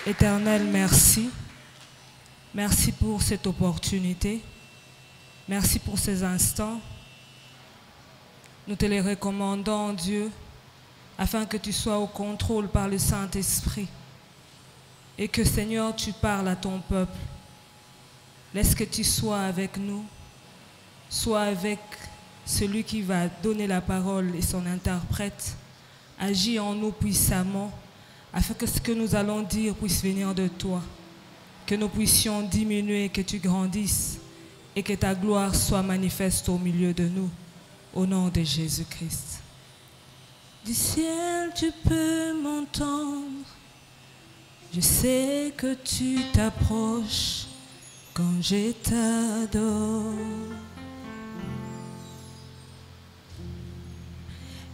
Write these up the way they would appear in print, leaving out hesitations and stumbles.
Éternel, merci. Merci pour cette opportunité. Merci pour ces instants. Nous te les recommandons, Dieu, afin que tu sois au contrôle par le Saint-Esprit. Et que, Seigneur, tu parles à ton peuple. Laisse que tu sois avec nous. Sois avec celui qui va donner la parole et son interprète. Agis en nous puissamment, afin que ce que nous allons dire puisse venir de toi. Que nous puissions diminuer, que tu grandisses et que ta gloire soit manifeste au milieu de nous. Au nom de Jésus-Christ. Du ciel, tu peux m'entendre. Je sais que tu t'approches quand je t'adore.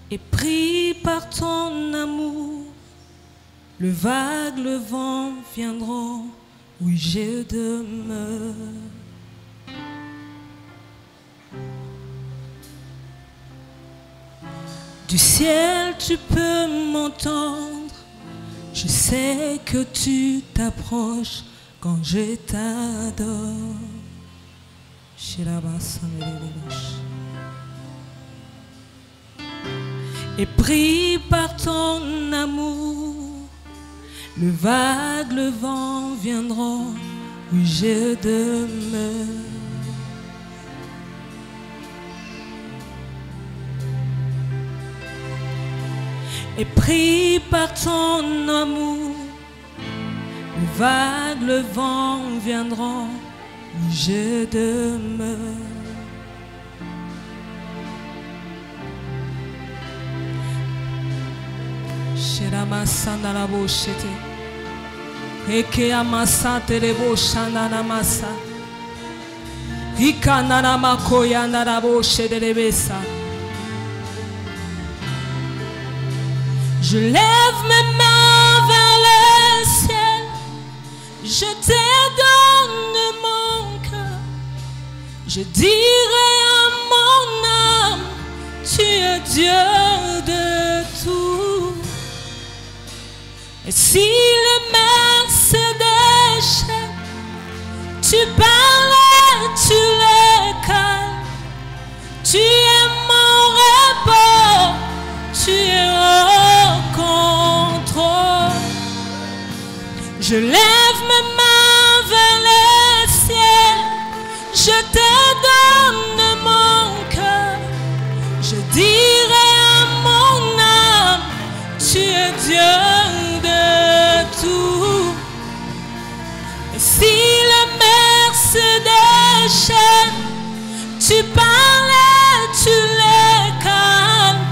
Et pris par ton amour, le vague, le vent viendront où je demeure. Du ciel, tu peux m'entendre. Je sais que tu t'approches quand je t'adore. Et pris par ton amour, le vague, le vent viendront où je demeure. Et pris par ton amour, le vague, le vent viendront où je demeure. Shiramasanda la bochete, eke amasa terebo shandana masa, ikana makoya na bochete de besa. Je lève mes mains vers le ciel, je te donne mon cœur. Je dirai à mon âme, tu es Dieu de tout. Et si les mers se déchaînent, tu parles, tu les calmes. Tu es mon repos, tu es au contrôle. Je lève mes mains vers le ciel, je te donne mon cœur. Je dirai à mon âme, tu es Dieu de tout. Et si la mer se déchaîne, tu parles, tu les calmes.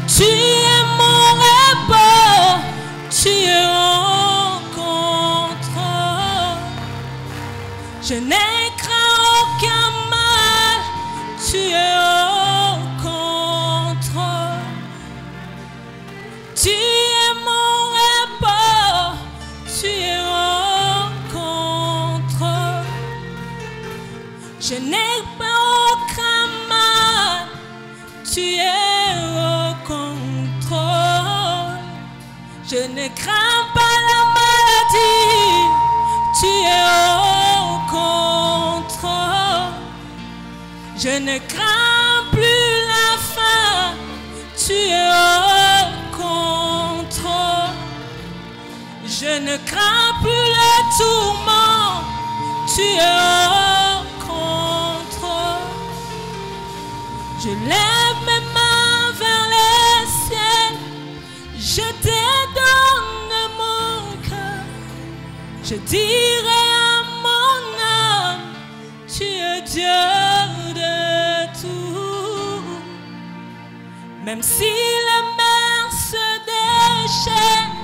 Tu es mon repos, tu es au contrôle. Je n'ai craint aucun mal, tu es au contrôle. Tu es mon repos, tu es au contrôle. Je n'ai pas aucun mal, tu es au contrôle. Je ne crains pas la maladie, tu es au contrôle. Je ne crains plus la faim, tu es au contrôle. Je ne crains plus le tourment, tu es au contrôle. Je lève mes mains vers le ciel, je te donne mon cœur. Je dirai à mon âme, tu es Dieu de tout. Même si la mer se déchaîne,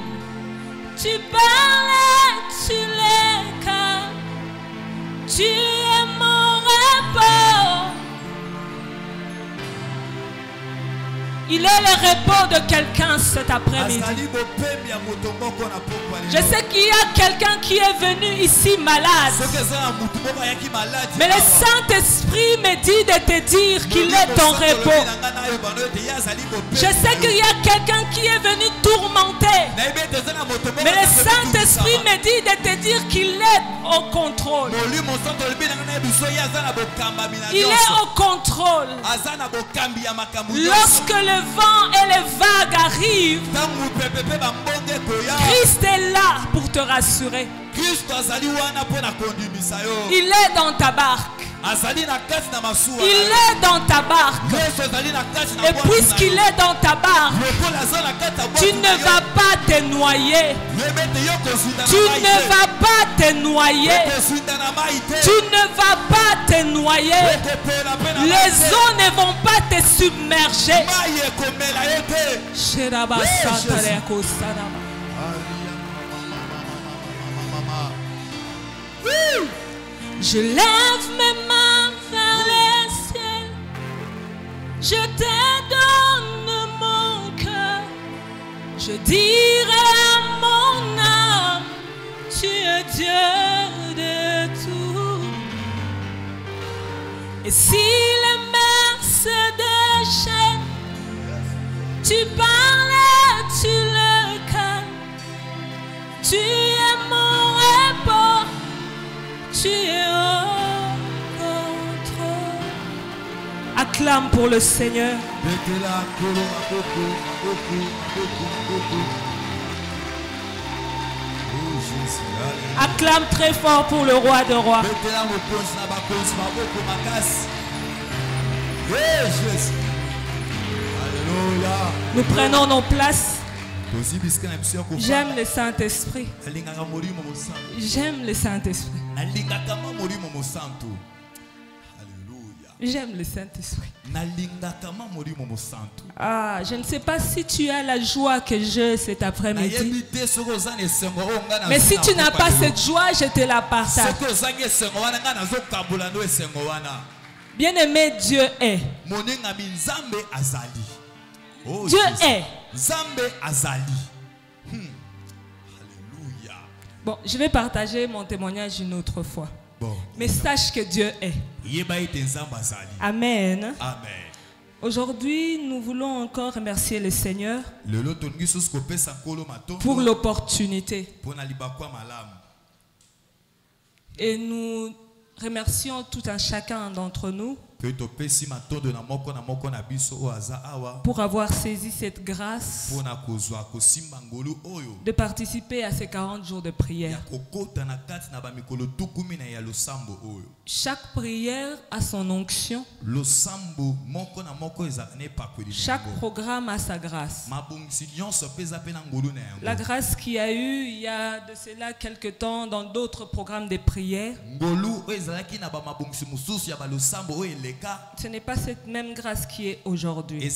tu parles, tu les calmes. Tu es mon repos. Il est le repos de quelqu'un cet après-midi. Je sais qu'il y a quelqu'un qui est venu ici malade. Mais le Saint-Esprit me dit de te dire qu'il est ton repos. Je sais qu'il y a quelqu'un qui est venu tourmenter. Mais le Saint-Esprit me dit de te dire qu'il est au contrôle. Il est au contrôle. Lorsque le vent et les vagues arrivent, Christ est là pour te rassurer. Il est dans ta barque. Il est dans ta barque. Et puisqu'il est dans ta barque, tu ne vas pas te noyer. Tu ne vas pas te noyer. Tu ne vas pas te noyer. Les eaux ne vont pas te submerger. Je lève mes mains vers les ciels. Je te donne mon cœur. Je dirai à mon âme, tu es Dieu de tout. Et si les mers se déchaînent, tu parles et tu le calmes. Tu es mon repos. Tu es au contrôle. Acclame pour le Seigneur. Acclame très fort pour le roi de rois. Nous prenons nos places. J'aime le Saint-Esprit. J'aime le Saint-Esprit. J'aime le Saint-Esprit. Ah, je ne sais pas si tu as la joie que j'ai cet après-midi. Mais si tu n'as pas cette joie, je te la partage. Bien-aimé, Dieu est. Dieu est. Bon, je vais partager mon témoignage une autre fois. Mais sache que Dieu est. Amen. Aujourd'hui, nous voulons encore remercier le Seigneur pour l'opportunité. Et nous remercions tout un chacun d'entre nous pour avoir saisi cette grâce de participer à ces 40 jours de prière. Chaque prière a son onction. Chaque programme a sa grâce. La grâce qu'il y a eu il y a de cela quelque temps dans d'autres programmes de prière, ce n'est pas cette même grâce qui est aujourd'hui.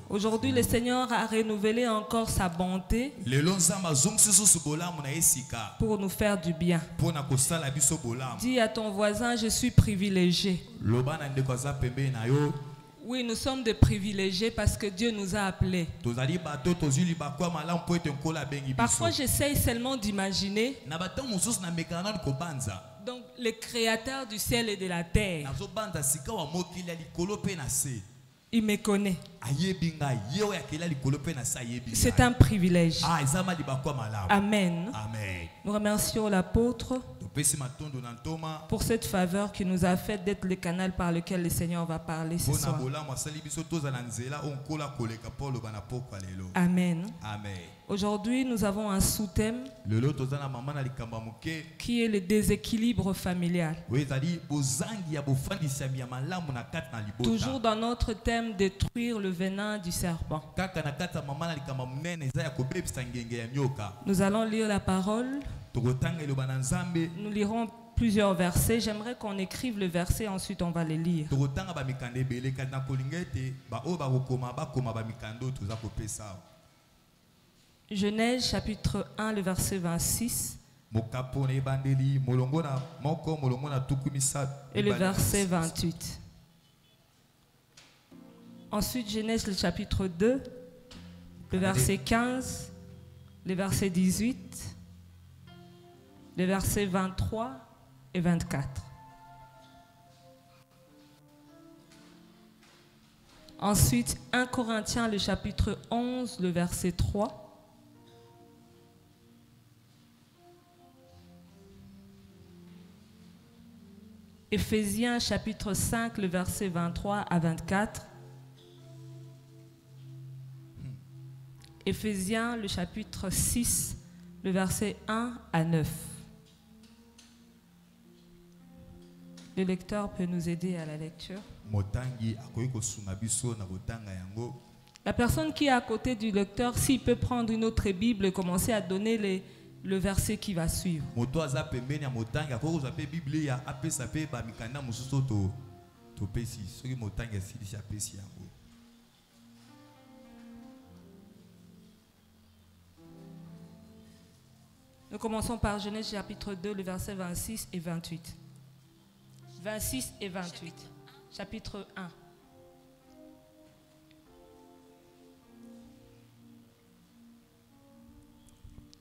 Aujourd'hui, le Seigneur a renouvelé encore sa bonté pour nous faire du bien. Dis à ton voisin, je suis privilégié. Oui, nous sommes des privilégiés parce que Dieu nous a appelés. Parfois, j'essaye seulement d'imaginer donc le créateur du ciel et de la terre. Il me connaît. C'est un privilège. Amen. Nous remercions l'apôtre pour cette faveur qu'il nous a faite d'être le canal par lequel le Seigneur va parler ce soir. Amen. Aujourd'hui, nous avons un sous-thème qui est le déséquilibre familial. Toujours dans notre thème, détruire le venin du serpent. Nous allons lire la parole. Nous lirons plusieurs versets. J'aimerais qu'on écrive le verset, ensuite on va les lire. Genèse chapitre 1, le verset 26. Et le verset 28. Ensuite, Genèse, le chapitre 2, le verset 15, le verset 18, les versets 23 et 24. Ensuite, 1 Corinthiens, le chapitre 11, le verset 3. Éphésiens, chapitre 5, le verset 23 à 24. Éphésiens, le chapitre 6, le verset 1 à 9. Le lecteur peut nous aider à la lecture. La personne qui est à côté du lecteur, s'il peut prendre une autre Bible et commencer à donner le verset qui va suivre. Nous commençons par Genèse chapitre 2, le verset 26 et 28. 26 et 28. Chapitre 1.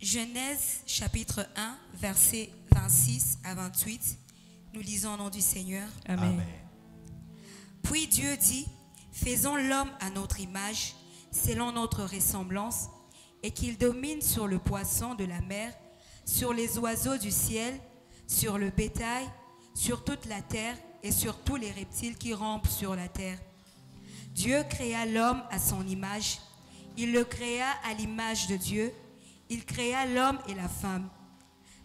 Genèse chapitre 1, versets 26 à 28. Nous lisons au nom du Seigneur. Amen. Amen. Puis Dieu dit, faisons l'homme à notre image, selon notre ressemblance, et qu'il domine sur le poisson de la mer, sur les oiseaux du ciel, sur le bétail, sur toute la terre et sur tous les reptiles qui rampent sur la terre. Dieu créa l'homme à son image. Il le créa à l'image de Dieu. Il créa l'homme et la femme.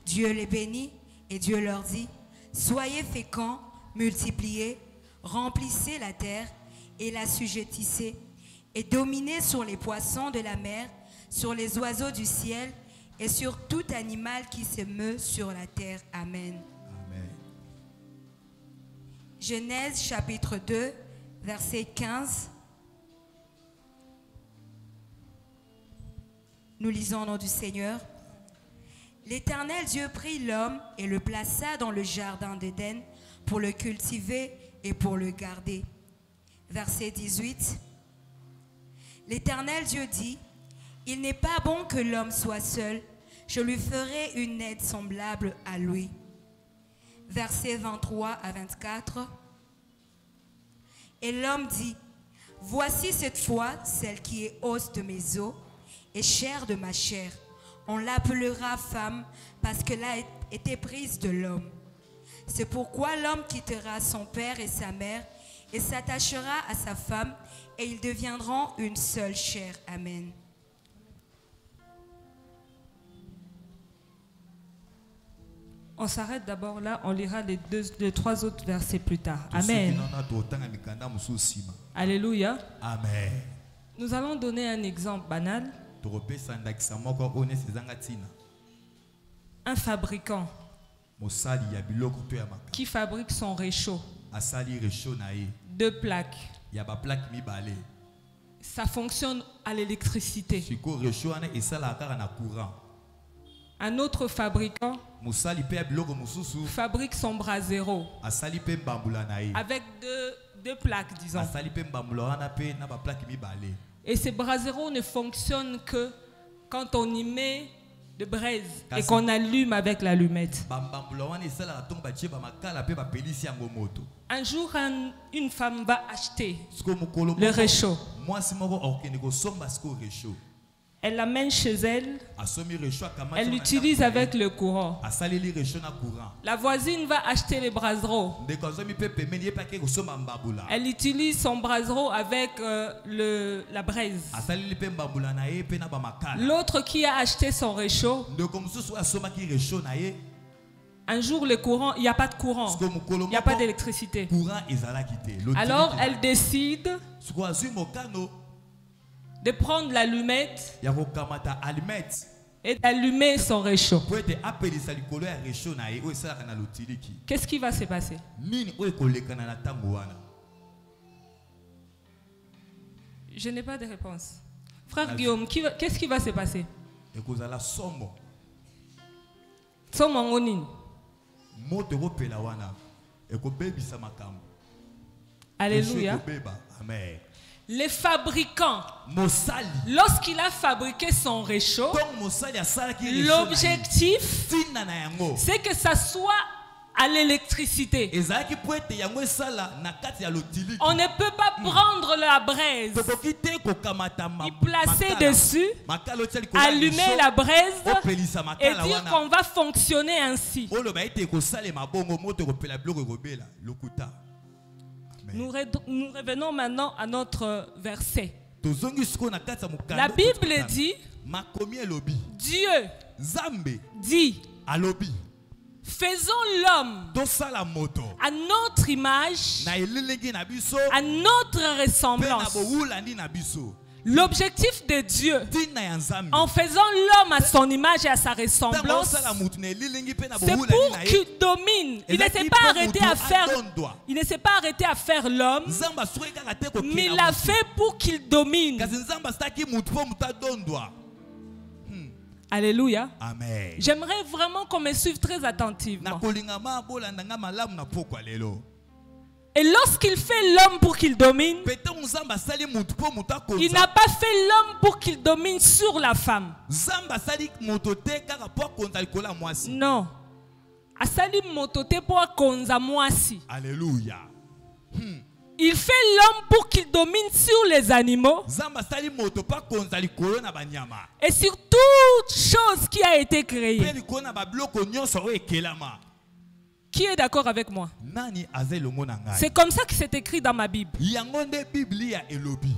Dieu les bénit et Dieu leur dit, soyez féconds, multipliez, remplissez la terre et l'assujettissez, et dominez sur les poissons de la mer, sur les oiseaux du ciel et sur tout animal qui se meut sur la terre. Amen. Amen. Genèse chapitre 2, verset 15. Nous lisons au nom du Seigneur. L'Éternel Dieu prit l'homme et le plaça dans le jardin d'Éden pour le cultiver et pour le garder. Verset 18. L'Éternel Dieu dit, il n'est pas bon que l'homme soit seul, je lui ferai une aide semblable à lui. Versets 23 à 24. Et l'homme dit, voici cette fois celle qui est os de mes os et chair de ma chair. On l'appellera femme parce qu'elle a été prise de l'homme. C'est pourquoi l'homme quittera son père et sa mère et s'attachera à sa femme et ils deviendront une seule chair. Amen. On s'arrête d'abord là, on lira les trois autres versets plus tard. Amen. Alléluia. Amen. Nous allons donner un exemple banal. Un fabricant qui fabrique son réchaud, deux plaques, ça fonctionne à l'électricité. Un autre fabricant fabrique son brasero avec deux plaques, disons. Et ces braseros ne fonctionnent que quand on y met de braise et qu'on allume avec l'allumette. Un jour, une femme va acheter le réchaud. Elle l'amène chez elle. Elle l'utilise avec le courant. La voisine va acheter les braseros. Elle utilise son brasero avec la braise. L'autre qui a acheté son réchaud, un jour le courant, il n'y a pas de courant, il n'y a pas d'électricité. Alors elle décide de prendre l'allumette et d'allumer son réchaud. Qu'est-ce qui va se passer? Je n'ai pas de réponse. Frère Guillaume, qu'est-ce qui va se passer? Alléluia. Les fabricants, mosali lorsqu'il a fabriqué son réchaud, donc mosali asalaki l'objectif, tina na yango c'est que ça soit à l'électricité. ezalaki po ete yango esala na kati ya lotiliki. On ne peut pas prendre la braise, tokoki te kokamata y placer dessus, makala otia likolo ya allumer la braise opelisa et makala dire wana qu'on va fonctionner ainsi. oloba ete kosalema bongo moto ekopela biloko ekobela lokuta. Nous revenons maintenant à notre verset. tozongi sikoyo na kati ya mokanda. La Bible dit, makomi elobi Dieu nzambe dit, alobi faisons l'homme tosala moto à notre image, na elilingi na biso à notre mpe na ressemblance. bowulandi na biso. L'objectif de Dieu, ntina ya nzambe en faisant l'homme à son image et à sa ntango ressemblance, osala motu na elilingi mpe na c'est bowulandi pour na ye qu'il domine. Il ne s'est pas arrêté à faire l'homme, nzambe asoki kaka te mais il kokenda l'a fait pour qu'il domine. kasi nzambe asalaki motu mpo motu adondwa. Alléluia. Amen. J'aimerais vraiment qu'on me suive très attentivement. nakolingama bolanda nga malamu na pokwa lelo. Et lorsqu'il fait l'homme pour qu'il domine, peut-être nzambe asali motu mpo motu il akonza. n'a pas fait l'homme pour qu'il domine sur la femme. nzambe asali moto te kaka mpo akonza likolo ya mwasi. Non. Asali motote pour konza mwasi. Alléluia. Il fait l'homme pour qu'il domine sur les animaux nzambe asali moto mpo akonza likolo na banyama et sur toute chose qui a été mpe créée. likolo na babiloko nyonso oyo ekelama. Qui est d'accord avec moi? nani aza elongo na ngai? C'est comme ça que c'est écrit dans ma Bible. yango nde biblia elobi.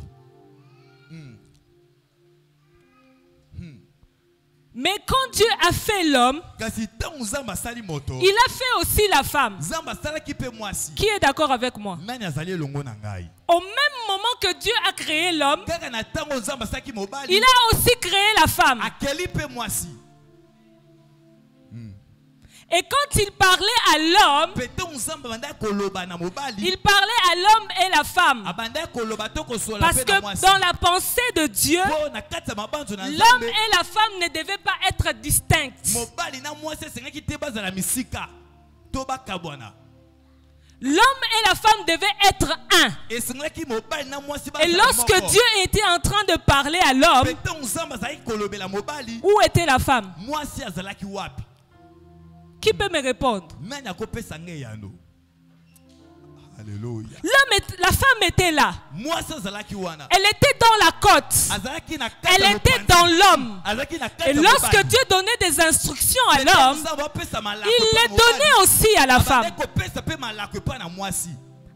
Mais quand Dieu a fait l'homme, kasi ntango nzambe asali moto il a fait aussi la femme. nzambe asalaki mpe mwasi. Qui est d'accord avec moi? nani azali elongo na ngai? Au même moment que Dieu a créé l'homme, kaka na ntango nzambe asalaki mobali il a aussi créé la femme. akeli mpe mwasi. Et quand il parlait à l'homme, peut-être nzambe abandaki koloba na mobali il parlait à l'homme et la femme. abandaki koloba to kosola Parce mpe na que mwasi. dans la pensée de Dieu, mpo na kati ya mabanzo na l'homme nzambe et la femme ne devaient pas être distincts. mobali na mwasi esengaki te bazala misika to bakabwana. L'homme et la femme devaient être un. esengaki mobali na mwasi Et lorsque Dieu était en train de parler à l'homme, peut-être nzambe azalaki kolobela mobali où était la femme? mwasi azalaki wapi? Qui peut me répondre? nani akopesa ngai yano? Alléluia. La femme était là. mwasi azalaki wana Elle était dans la côte. azalaki na kati Elle ya était mopanzi. dans l'homme. azalaki na kati Et ya lorsque mobali. Dieu donnait des instructions à Peut-être l'homme, nzambe apesa malako il epa les mobali. donnait aussi à la femme. Abandaki kopesa mpe malako epa na mwasi.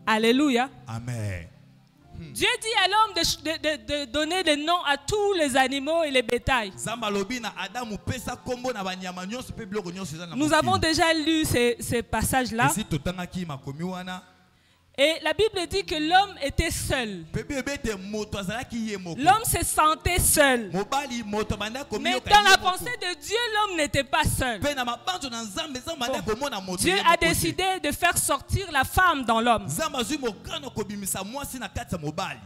Alléluia. Amen. Dieu dit à l'homme de donner des noms à tous les animaux et les bétails. nzambe alobi na adamu pesa kombo na banyama nyonso mpe biloko nyonso eza na Nous mokili. avons déjà lu ces passages-là. esi totangaki makomi wana Et la Bible dit que l'homme était seul. mpe bible ete moto azalaki ye moko. L'homme se sentait seul. mobali moto abandaki komi Mais yoka dans ye la moko. pensée de Dieu, l'homme n'était pas seul. mpe na mabanzo na nzambe nzambe abandaki komona moto Dieu ye a moko te. décidé de faire sortir la femme dans l'homme. nzambe azwi mokano kobimisa mwasi na kati ya mobali.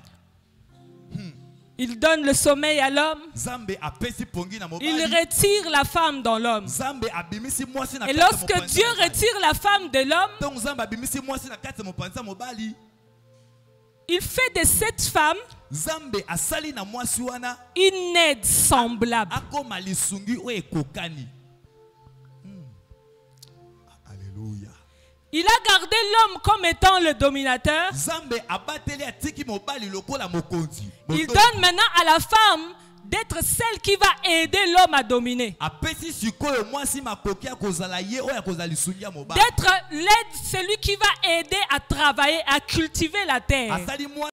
Il donne le sommeil à l'homme. nzambe apesi pongi na Il mobali. retire la femme dans l'homme. nzambe abimisi mwasi na Et kati ya lorsque mopanzi Dieu ya mobali. retire la femme de l'homme, ntango nzambe abimisi mwasi na kati ya mopanzi ya mobali. il fait de cette femme nzambe asali na mwasi wana une aide semblable. akoma lisungi oyo ekokani. Alléluia. Il a gardé l'homme comme étant le dominateur. nzambe abateli atiki mobali lokola mokonzi. Il donne maintenant à la femme d'être celle qui va aider l'homme à dominer. apesi sikoyo mwasi makoki ya kozala ye oyo akozala lisungi ya mobali. D'être l'aide, celui qui va aider à travailler, à cultiver la terre. asali mwasi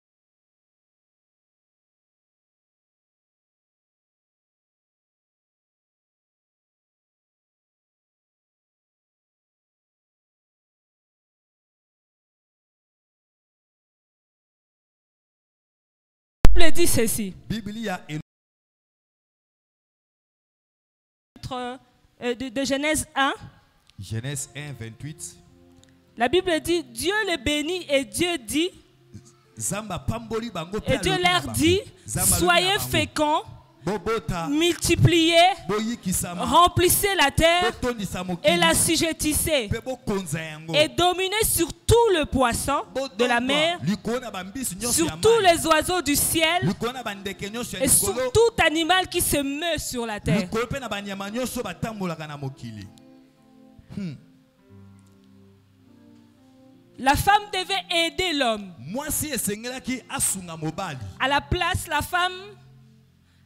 La Bible dit ceci. biblia De Genèse 1. Genèse 1 28. La Bible dit, Dieu les bénit et Dieu dit, Zamba pamboli bango et Dieu leur dit, soyez féconds, multipliez, remplissez la terre et l'assujettissez et dominez sur tout le poisson de la mer, sur tous les oiseaux du ciel et sur tout animal qui se meut sur la terre. La femme devait aider l'homme. À la place, la femme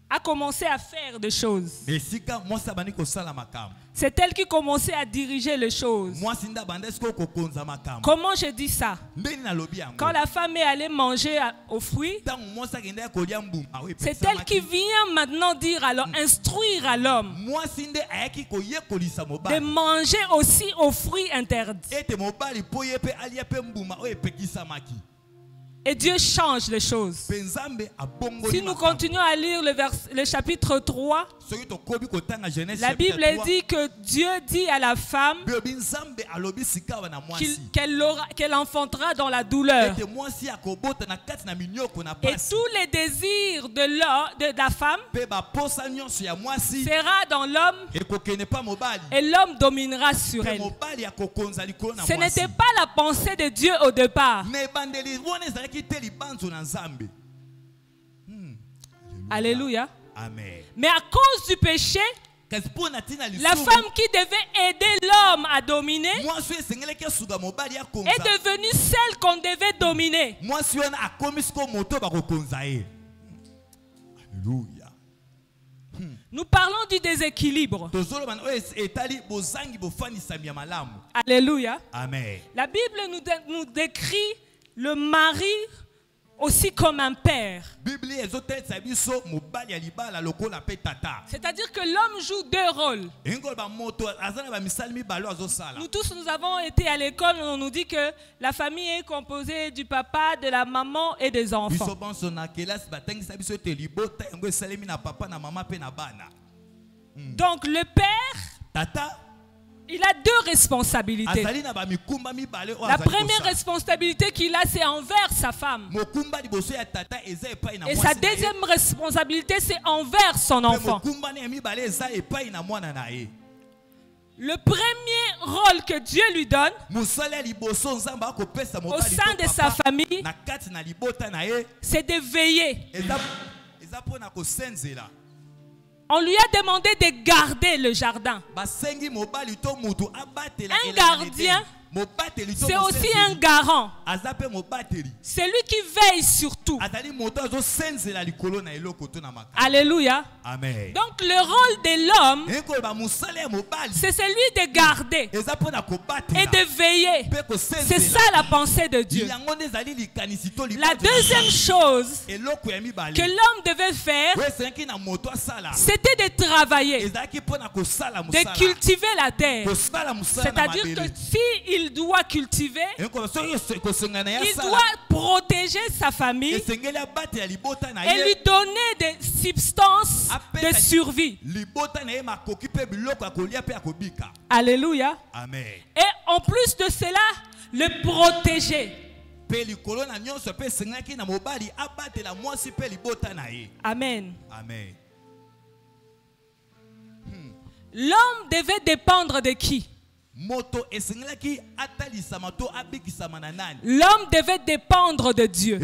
a commencé à faire des choses. C'est elle qui commençait à diriger les choses. Comment je dis ça? Quand la femme est allée manger aux fruits, c'est elle qui vient maintenant dire alors, instruire à l'homme de manger aussi aux fruits interdits. Et Dieu change les choses. Si nous continuons à lire le chapitre 3, la Bible dit que Dieu dit à la femme qu'elle enfantera dans la douleur. Et tous les désirs de la femme sera dans l'homme et l'homme dominera sur elle. Ce n'était pas la pensée de Dieu au départ. Alléluia. Amen. Mais à cause du péché, la femme qui devait aider l'homme à dominer est devenue celle qu'on devait dominer. Alléluia. Nous parlons du déséquilibre. Alléluia. Amen. La Bible nous décrit le mari aussi comme un père. C'est-à-dire que l'homme joue deux rôles. Nous tous, nous avons été à l'école, on nous dit que la famille est composée du papa, de la maman et des enfants. Donc le père, il a deux responsabilités. La première responsabilité qu'il a, c'est envers sa femme. Et sa deuxième responsabilité, c'est envers son enfant. Le premier rôle que Dieu lui donne au sein de sa famille, c'est de veiller. On lui a demandé de garder le jardin. Un gardien, c'est aussi un garant. C'est lui qui veille sur tout. Alléluia. Amen. Donc le rôle de l'homme, c'est celui de garder et de veiller. C'est ça la pensée de Dieu. La deuxième chose que l'homme devait faire, c'était de travailler, de cultiver la terre. C'est-à-dire que s'il doit cultiver, il doit protéger sa famille et lui donner des substances de survie. Alléluia. Amen. Et en plus de cela, le protéger. Amen. Amen. L'homme devait dépendre de qui? L'homme devait dépendre de Dieu.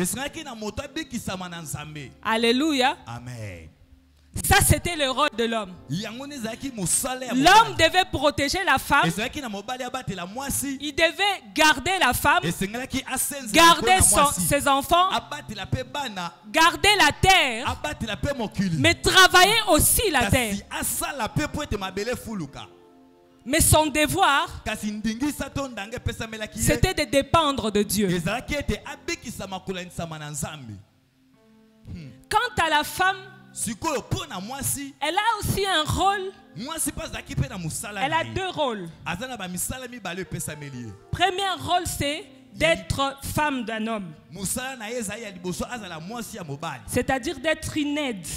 Alléluia. Amen. Ça, c'était le rôle de l'homme. L'homme devait protéger la femme. Il devait garder la femme, garder ses enfants, garder la terre, mais travailler aussi la terre. Mais son devoir, c'était de dépendre de Dieu. Quant à la femme, elle a aussi un rôle. Elle a deux rôles. Premier rôle, c'est d'être femme d'un homme. C'est-à-dire d'être une aide.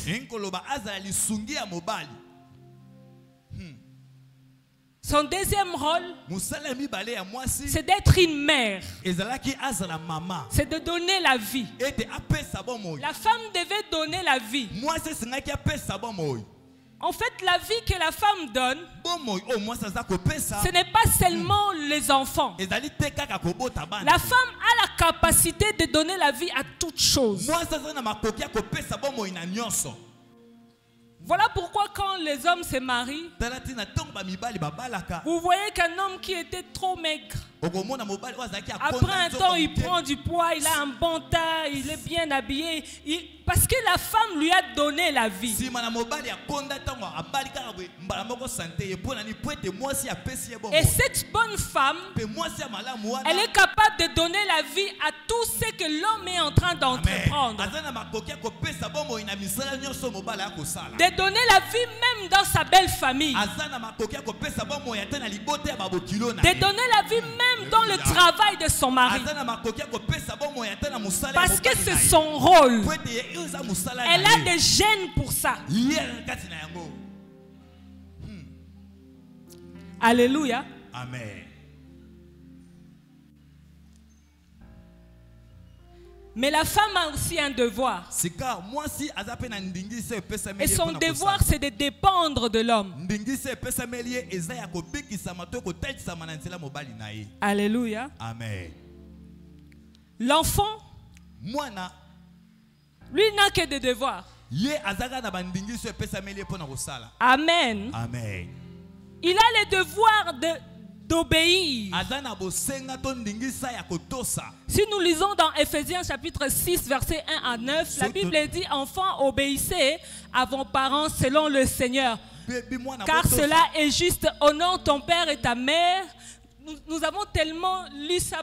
Son deuxième rôle, musala mibale ya mwasi c'est d'être une mère. ezalaki azala mama C'est de donner la vie. ete apesa bomoi. La femme devait donner la vie. Mwasi esengaki apesa bomoi. En fait, la vie que la femme donne, Bomoi o mwasi aza kopesa ce n'est pas seulement les enfants. ezali te kaka kobota bana. La femme a la capacité de donner la vie à toutes choses. Mwasi aza na makoki ya kopesa bomoi na nyonso. Voilà pourquoi quand les hommes se marient, Tala tina ntongo bamibali babalaka. vous voyez qu'un homme qui était trop maigre, Okomona mobali oyo azalaki akonda après un nzoto temps, il moke. prend du poids, il a un bon teint, il est bien habillé. Parce que la femme lui a donné la vie. Sima na mobali akonda ntango abali kaka boye mbala moko sante ye mpo nani po ete mwasi apesi ye bomoi. Et cette bonne femme, Mpe mwasi ya malamu wana elle est capable de donner la vie à tout ce que l'homme est en train d'entreprendre. aza na makoki ya kopesa bomoi na misala nyonso mobali akosala. De donner la vie même dans sa belle famille. Aza na makoki ya kopesa bomoi ata na libota ya babokilo na De ye. donner la vie même dans le travail de son mari. Aza na makoki ya kopesa bomoi ata na mosala ya Parce que mobali na c'est ye. son rôle. Po ete ye oyo eza mosala na Elle a ye. des gènes pour ça. Ye kati na yango. Alléluia. Amen. Mais la femme a aussi un devoir. Sika mwasi aza pe na ndingisi epesameli Et ye son mpona devoir, kosala. c'est de dépendre de l'homme. Ndingisi epesameli ye eza ya kobikisama to kotatisama na nzela mobali na ye. Alléluia. Amen. L'enfant, Mwana lui, n'a que des devoirs. ye azaka na bandingisi epesameli ye mpona kosala. Amen. Amen. Il a le devoir d'obéir. Aza na bosenga to ndingisa ya kotosa. Si nous lisons dans Ephésiens chapitre 6, versets 1 à 9, la Bible dit, enfants, obéissez à vos parents selon le Seigneur. Bebi mwana Car botosa. cela est juste. Honore ton père et ta mère. Nous avons tellement lu ça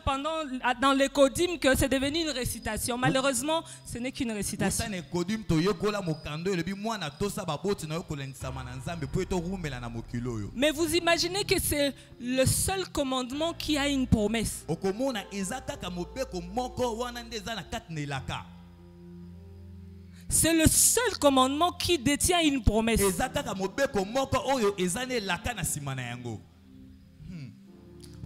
dans les codymes que c'est devenu une récitation. Malheureusement, ce n'est qu'une récitation. Osane kodim to yokola mokando elebi mwana tosa baboti na yokolensama na nzambe po eto rumela na mokilo yo. Mais vous imaginez que c'est le seul commandement qui a une promesse. Okomona eza kaka mobeko moko wana nde eza na kati na elaka. C'est le seul commandement qui détient une promesse. Eza kaka mobeko moko oyo eza na elaka na sima na yango.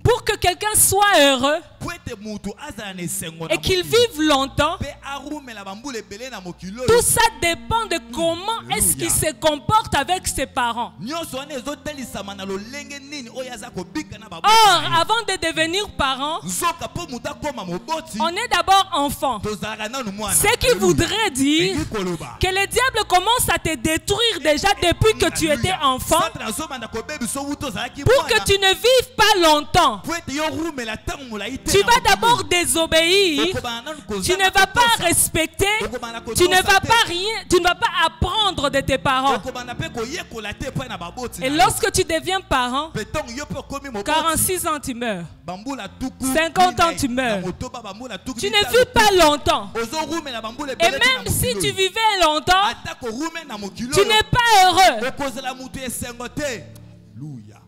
Pour que quelqu'un soit heureux Po ete mutu azala na esengo na et qu'il mokili. vive longtemps, Pe arumela bambula ebele na mokilo yo. tout ça dépend de comment est-ce qu'il se comporte avec ses parents. Nyonso wana ezotelisama na lolenge nini oyo aza kobika na baboti Or, na ye. avant de devenir parent, Nzoka po mutu akoma moboti on est d'abord enfant. tozalaka nanu mwana. Ce qui voudrait dire Elingi koloba. que le diable commence à te détruire déjà depuis que tu étais enfant Satan azobanda kobebiso wuto ozalaki pour que mwana. tu ne vives pas longtemps. Po ete yo rumela ntango molai te Tu na vas mokili. d'abord désobéir. Okobana nanu Tu kozanga ne vas pas kotosa. respecter. Okobana Tu ne kotosa vas te. pas rien. Tu ne vas pas apprendre de tes parents. Okobana pe koyekola te epai na baboti Et na yo. lorsque tu deviens parent, Pe ntongo yo pe okomi moboti. 46 ans, tu meurs. Bambula tuku 50 ans, minei. tu meurs. Na motoba bambula tuku Tu ne mitano. vis pas longtemps. Ozorumela bambula Et ebele te na même si mokili tu oyo. vivais longtemps, Ata korume na mokili tu oyo, n'es pas heureux. okozela mutu esengo te. Alléluia.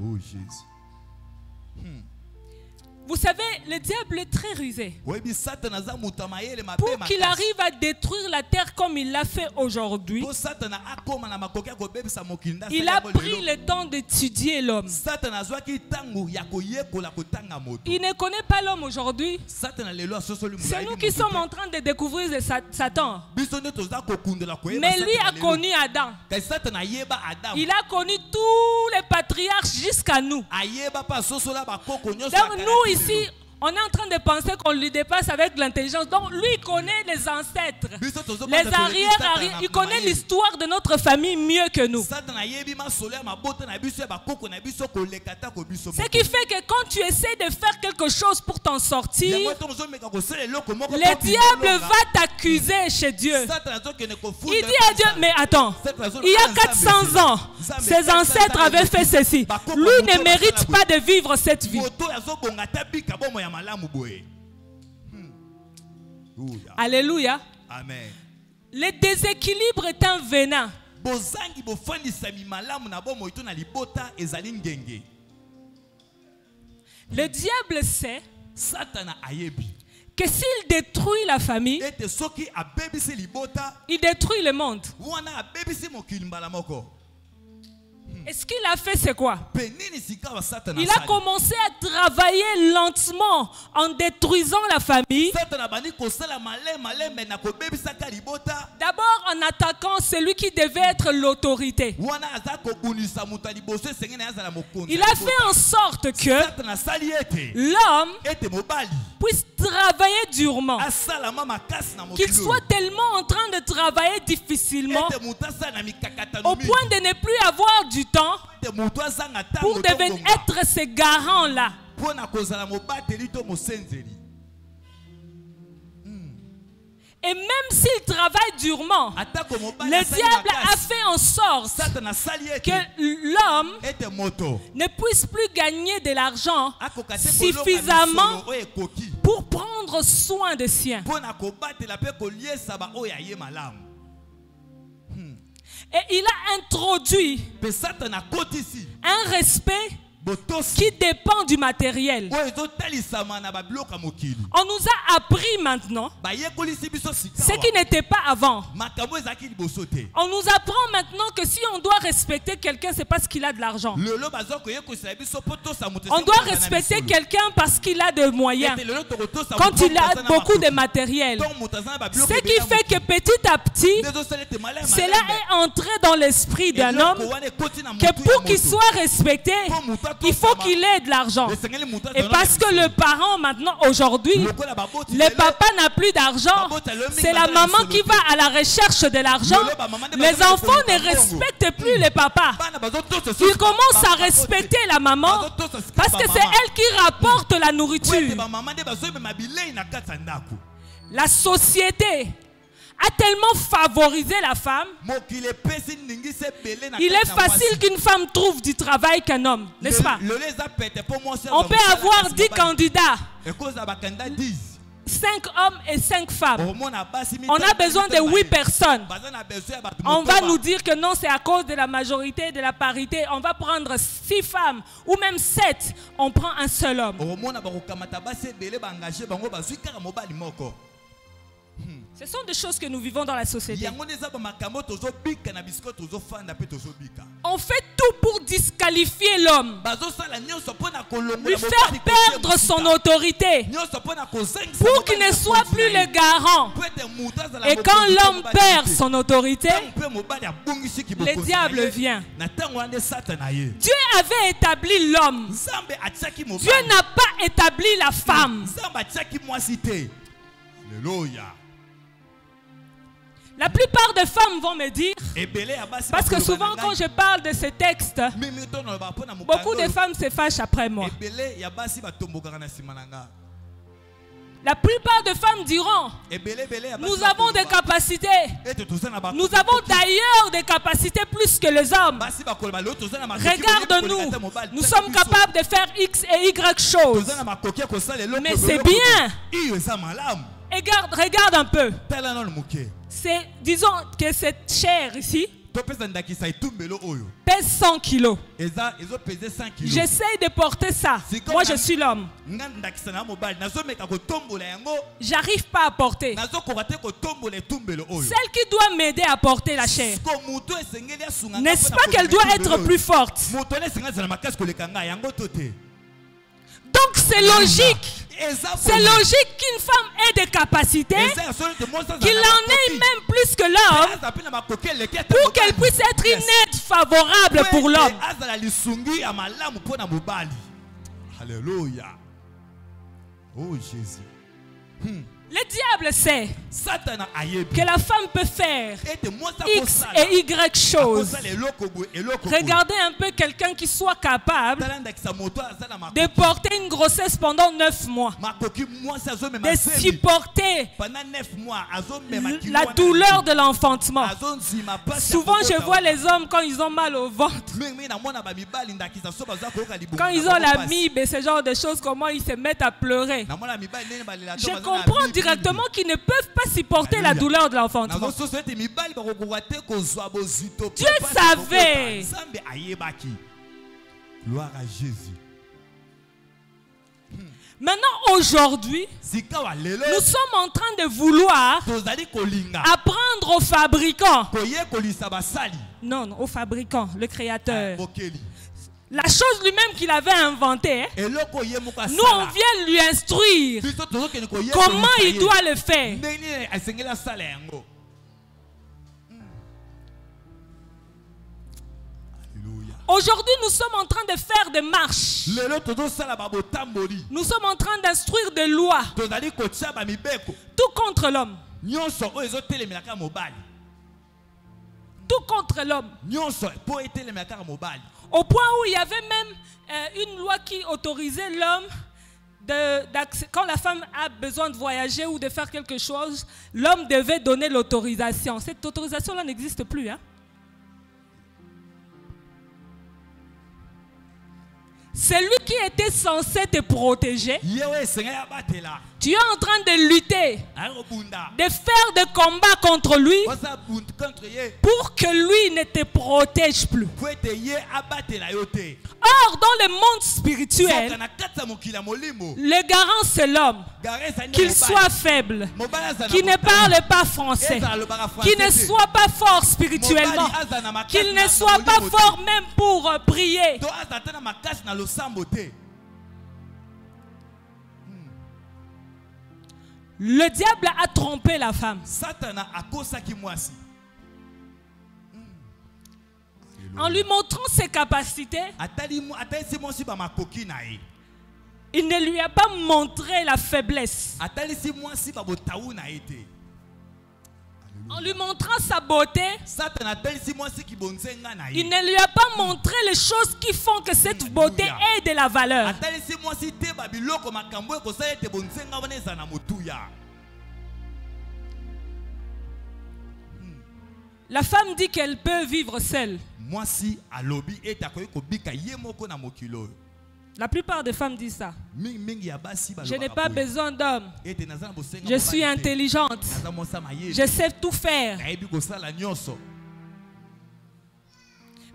Oh Jésus. Vous savez, le diable est très rusé. Oyebi Satan aza mutu ya mayele mabe Pour makasi. qu'il arrive à détruire la terre comme il l'a fait aujourd'hui, Po Satan akoma na makoki ya kobebisa mokili nda il asali a yango pris lelo. le temps d'étudier l'homme. Satan azwaki ntango ya koyekola kotanga moto. Il ne connaît pas l'homme aujourd'hui. Satan lelo asosoli C'est moto nous qui sommes en train de découvrir Satan. biso nde toza kokundela koyeba Mais lui Satan a lelo. connu Adam. Kasi Satan ayeba Adam. Il a connu tous les patriarches jusqu'à nous. Ayeba pa sosola bakoko nyonso. Donc nous ici, on est en train de penser qu'on lui dépasse avec l'intelligence. Donc lui, il connaît les ancêtres, les arrières, il connaît l'histoire de notre famille mieux que nous. Ce qui fait que quand tu essaies de faire quelque chose pour t'en sortir, le diable va t'accuser chez Dieu. Il dit à Dieu, mais attends, il y a 400 ans, ses ancêtres avaient fait ceci. Lui ne mérite pas de vivre cette vie. Alléluia. Amen. Le déséquilibre est un venin. Le diable sait que s'il détruit la famille, il détruit le monde. Et ce qu'il a fait, c'est quoi? Pe nini sika ba Satan Il a commencé à travailler lentement en détruisant la famille. Satan bani kosala malema na kobebisaka libota. D'abord en attaquant celui qui devait être l'autorité. Wana azako bunisa mutu liboso sengene azala mokonzi. Il a fait en sorte que Satan sali ete l'homme ete mobali puisse travailler durement. asala mama kasi na mokili. Qu'il soit tellement en train de travailler difficilement Ete mutu asala na mikakatano au point de ne plus avoir du temps ete mutu azanga pour tango devenir être ces garants-là. pona kozala mobateli to mosenzeli. Et même s'il travaille durement, Atako mobali le asali diable a makasi. fait en sorte Satan sali ete que l'homme ete moto ne puisse plus gagner de l'argent akokate suffisamment kolonga misolo oyo ekoki pour prendre soin des siens. pona kobatela pe koliesa ba oyo aye malamu. Et il a introduit Pe Satan akotisi un respect botosi qui dépend du matériel. oyo ezotalisama na babiloka mokili. On nous a appris maintenant Bayekolisi biso sika ce qui n'était pas avant. makambo ezalaki liboso te. On nous apprend maintenant que si on doit respecter quelqu'un, c'est parce qu'il a de l'argent. Lelo baza koyekolisa biso po tosa moto On doit respecter quelqu'un parce qu'il a des moyens. Ete lelo tokotosa Quand moto il a aza na beaucoup de makoki. matériel. Ntongo moto aza na babiloka Ce qui ebele ya fait que mokili. petit à petit, Ndezosala ete malema cela malema. est entré dans l'esprit d'un Eloko homme wana ekoti na que motu ya pour qu'il moto. soit respecté, il faut qu'il ait de l'argent. Esengeli moto Et azala parce na que le parent maintenant, aujourd'hui, lokola baboti le lele, papa n'a plus d'argent, c'est la maman qui va à la recherche de l'argent. Les enfants ne respectent plus les papas. bana bazotosa Ils soki commencent à bakote. respecter la maman Bazotosa sika parce que c'est bamama. elle qui rapporte la Po ete nourriture. bamama nde bazoyebema bilei na kati ya ndako. La société a tellement favorisé la femme. Mokili epesi ndingisi ebele na Il kati est ya facile mwasi. qu'une femme trouve du travail qu'un homme, n'est-ce pas? Lelo eza pete po mwasi On azwa peut mosala avoir kasi 10 mobali. candidats, Ekozala bakanda 10. 5 hommes et 5 femmes. Omona basi On a mitano, besoin de mitano 8 baye. personnes. Baza na besoin ya bato On va motoba. nous dire que non, c'est à cause de la majorité, de la parité. On va prendre 6 femmes ou même 7. On prend un seul homme. Omona bakokamata basi ebele baengage bango bazwi kaka mobali moko. Ce sont des choses que nous vivons dans la société. Yango nde eza bamakambo tozobika na bisiko tozofanda mpe tozobika. On fait tout pour disqualifier l'homme, Bazosala nyonso mpona lui kolongola faire mobali kotia perdre son mosika. autorité Nyonso mpona kozangisa pour mobali qu'il ne na soit konzi plus na ye. le garant. Po ete moto azala Et quand mokonzi to l'homme mobali perd te. son autorité, Ntango mpe mobali abongisi le kibokonzi na diable ye, vient. na ntango wana nde Satan na ye. Dieu avait établi l'homme. Nzambe atiaki Dieu mobali. n'a pas établi la femme. Nzambe atiaki mwasi te. Alléluia. La plupart des femmes vont me dire, Ebele ya basi parce que bakoloba souvent na quand ngai, je parle de ces textes, mimi toloba mpona mokanda beaucoup de oyo, femmes se fâchent après moi. ebele ya basi batombokaka na nsima na nga. La plupart des femmes diront, Ebele ya basi nous avons des bakoloba, capacités. ete toza na bakoki Nous avons koki. d'ailleurs des capacités plus que les hommes. Basi bakoloba, lelo toza na makoki koki Regarde-nous, koleka te mobali, nous tala sommes biso. capables de faire X et Y choses. Toza na makoki ya kosala eloko Mais oyo, c'est eloko bien. oyo. Iyo eza malamu. Regarde un peu. Tala nano moke. C'est, disons que cette chair ici Topesa ndakisa itumbelo oyo. pèse 100 kilos. Ezopese 100 kilos. J'essaye de porter ça. C'est comme Moi, un- je suis l'homme. Nga ndakisa na mobali nazomeka kotombola yango. J'arrive pas à porter. Nazokoka te kotombola etumbelo oyo. Celle qui doit m'aider à porter la chair, Ko moto esengeli asunga nga n'est-ce mpona pas qu'elle koleka doit etumbelo être oyo. plus forte? Moto wana esengeli azala makasi koleka ngai yango to te. Donc c'est logique. Eza C'est boye. logique qu'une femme ait des capacités, Eza ya solo te mwasi azala qu'il na en ait makoki. même plus que l'homme, Aza pe na makoki eleki ata pour mobali. qu'elle puisse être Yes. une aide favorable Po pour ete l'homme. azala lisungi ya malamu mpona mobali. Alléluia. Oh Jésus. Le diable sait Satan ayebi. que la femme peut faire Ete mwasi X akosala. et Y choses. Akosala eloko boye, eloko boye. Regardez un peu quelqu'un qui soit capable Tala ndakisa moto aza na makoki. de porter une grossesse pendant 9 mois, Makoki mwasi azomema de semi. supporter Pendant 9 mois, azomema kilo la wana douleur libi. de l'enfantement. Azonzima pasi ya Souvent, je kobota vois wana. les hommes quand ils ont mal au ventre, Mingi na mwana ba mibali ndakisa so baza koyoka libumu quand na ils bango ont la pasi. mibe et ce genre de choses, comment ils se mettent à pleurer. Na mwana mibali ndenge balela to Je baza na comprends mibe. directement qu'ils ne peuvent pas supporter la Alléluia. douleur de l'enfantement. Nazososo ete mibali bakokoka te kozwa bozito Dieu mpe pasi savait. kokota. Nzambe ayebaki. Gloire à Jésus. Maintenant, aujourd'hui, nous sommes en train de vouloir apprendre aux fabricants. Non, aux fabricants, le créateur. La chose lui-même qu'il avait inventée, nous on vient lui instruire comment il doit le faire. Aujourd'hui, nous sommes en train de faire des marches. Nous sommes en train d'instruire des lois. Tout contre l'homme. Tout contre l'homme. Au point où il y avait même une loi qui autorisait l'homme, quand la femme a besoin de voyager ou de faire quelque chose, l'homme devait donner l'autorisation. Cette autorisation-là n'existe plus. Hein? Celui qui était censé te protéger, tu es en train de lutter, de faire des combats contre lui pour que lui ne te protège plus. Or, dans le monde spirituel, le garant c'est l'homme, qu'il soit faible, qu'il ne parle pas français, qu'il ne soit pas fort spirituellement, qu'il ne soit pas fort même pour prier. Le diable a trompé la femme. En lui montrant ses capacités, il ne lui a pas montré la faiblesse. En lui montrant sa beauté, il ne lui a pas montré les choses qui font que cette beauté ait de la valeur. La femme dit qu'elle peut vivre seule. La plupart des femmes disent ça. Je n'ai pas besoin d'homme. Je suis intelligente. Je sais tout faire.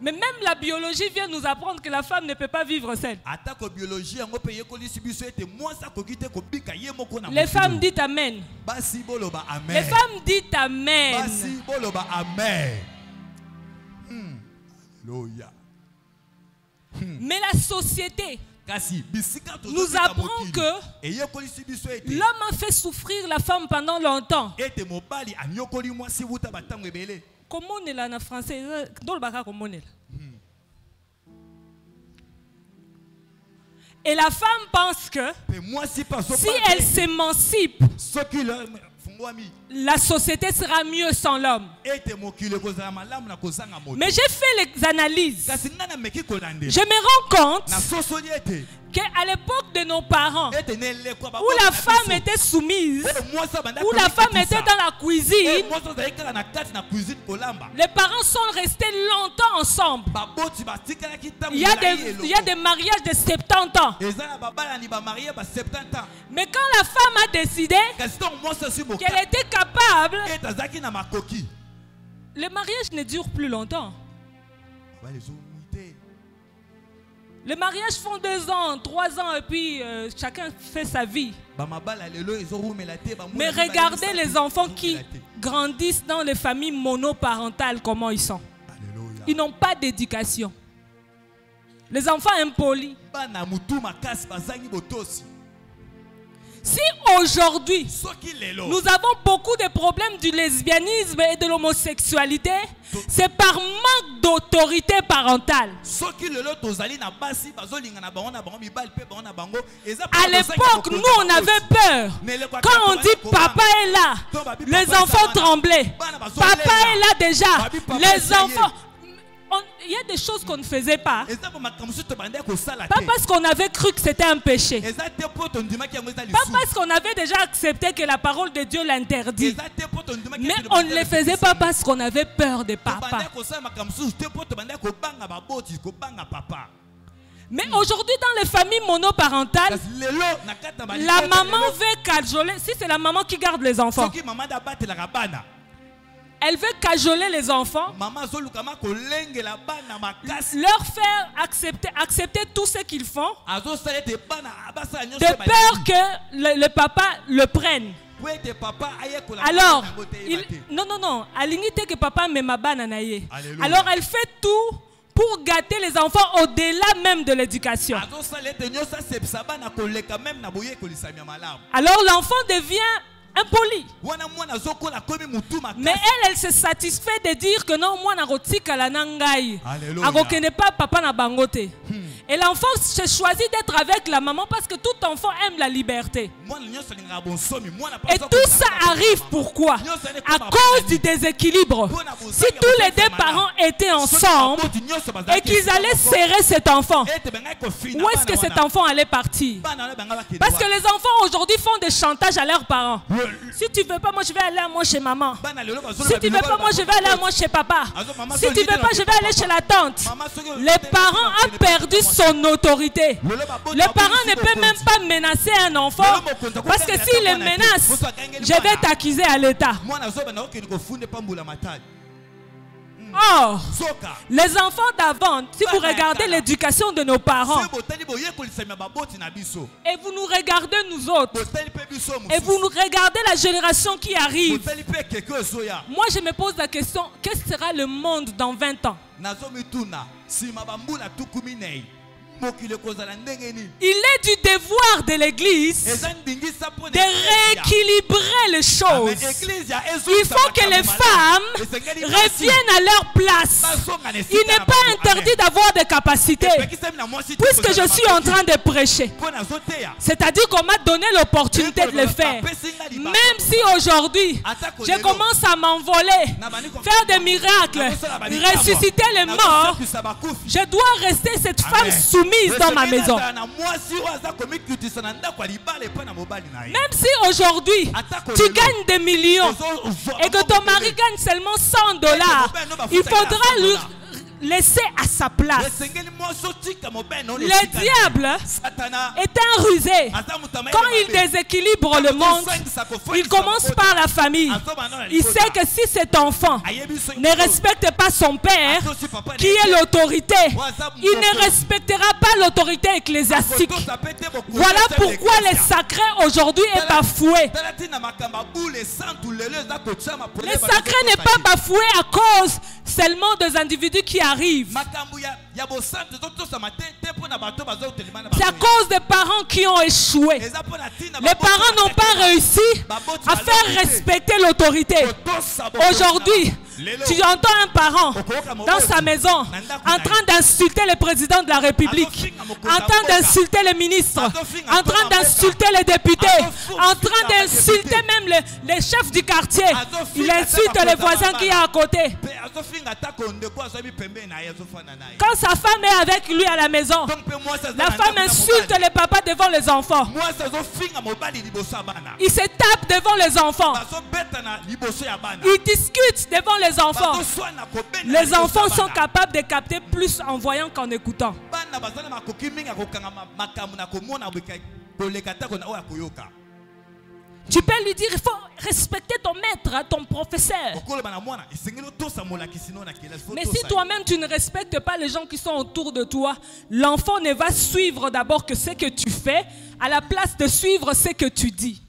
Mais même la biologie vient nous apprendre que la femme ne peut pas vivre seule. Les femmes disent Amen. Les femmes disent Amen. Mais la société nous apprend que l'homme a fait souffrir la femme pendant longtemps. Comment on est là en français? Et la femme pense que si elle s'émancipe, la société sera mieux sans l'homme. Mais j'ai fait les analyses. Je me rends compte qu'à l'époque de nos parents, où la femme était soumise, où la femme était dans la cuisine, les parents sont restés longtemps ensemble. Il y a des mariages de 70 ans. Mais quand la femme a décidé qu'elle était capable, le mariage ne dure plus longtemps. Les mariages font 2 ans, 3 ans et puis chacun fait sa vie. Mais regardez les enfants qui grandissent dans les familles monoparentales, comment ils sont. Ils n'ont pas d'éducation. Les enfants impolis. Si aujourd'hui, nous avons beaucoup de problèmes du lesbianisme et de l'homosexualité, c'est par manque d'autorité parentale. À l'époque, nous, on avait peur. Quand on dit papa est là, les enfants tremblaient. Papa est là déjà. Les enfants... Il y a des choses qu'on ne faisait pas. Pas parce qu'on avait cru que c'était un péché. Pas parce qu'on avait déjà accepté que la parole de Dieu l'interdit. Mais on ne les faisait pas parce qu'on avait peur de papa. Mais aujourd'hui, dans les familles monoparentales, la maman veut cajoler. Si c'est la maman qui garde les enfants, Elle veut cajoler les enfants, leur faire accepter tout ce qu'ils font, de peur que le papa le prenne. Alors, non, alinité que papa me mabana naye. Alors elle fait tout pour gâter les enfants au-delà même de l'éducation. Alors l'enfant devient impoli. Mais elle se satisfait de dire que non, moi, je ne pas papa na bangote. Et l'enfant se choisit d'être avec la maman parce que tout enfant aime la liberté. Et tout ça arrive pourquoi? À cause du déséquilibre. Si tous les deux parents étaient ensemble et qu'ils allaient serrer cet enfant, où est-ce que cet enfant allait partir? Parce que les enfants aujourd'hui font des chantages à leurs parents. Si tu ne veux pas, moi je vais aller à moi chez maman. Si tu ne veux pas, moi je vais aller à moi chez papa. Si tu ne veux pas, je vais aller chez la tante. Les parents ont perdu son autorité. Le parent ne peut même pas menacer un enfant parce que s'il le menace, je vais t'accuser à l'État. Or, les enfants d'avant, si vous regardez l'éducation de nos parents, et vous nous regardez nous autres, et vous nous regardez la génération qui arrive, moi je me pose la question, quel sera le monde dans 20 ans? Il est du devoir de l'Église de rééquilibrer les choses. Il faut que les femmes reviennent à leur place. Il n'est pas interdit d'avoir des capacités, puisque je suis en train de prêcher. C'est-à-dire qu'on m'a donné l'opportunité de le faire. Même si aujourd'hui, je commence à m'envoler, faire des miracles, ressusciter les morts, je dois rester cette femme soumise dans ma maison. Même si aujourd'hui tu gagnes des millions et que ton mari gagne seulement $100, il faudra lui laisser à sa place. Le diable est un rusé. Quand il déséquilibre le monde, il commence par la famille. Il sait que si cet enfant ne respecte pas son père, qui est l'autorité, il ne respectera pas l'autorité ecclésiastique. Voilà pourquoi le sacré aujourd'hui est bafoué. Le sacré n'est pas bafoué à cause seulement des individus qui arrivent. C'est à cause des parents qui ont échoué. Les parents n'ont pas réussi à faire respecter l'autorité. Aujourd'hui, tu entends un parent dans sa maison en train d'insulter le président de la République, en train d'insulter les ministres, en train d'insulter les députés, en train d'insulter même les chefs du quartier. Il insulte les voisins qui sont à côté. Quand sa femme est avec lui à la maison, la femme insulte les papas devant les enfants. Il se tape devant les enfants. Il discute devant les enfants. Les enfants sont capables de capter plus en voyant qu'en écoutant. Tu peux lui dire, il faut respecter ton maître, ton professeur. Mais si toi-même tu ne respectes pas les gens qui sont autour de toi, l'enfant ne va suivre d'abord que ce que tu fais à la place de suivre ce que tu dis.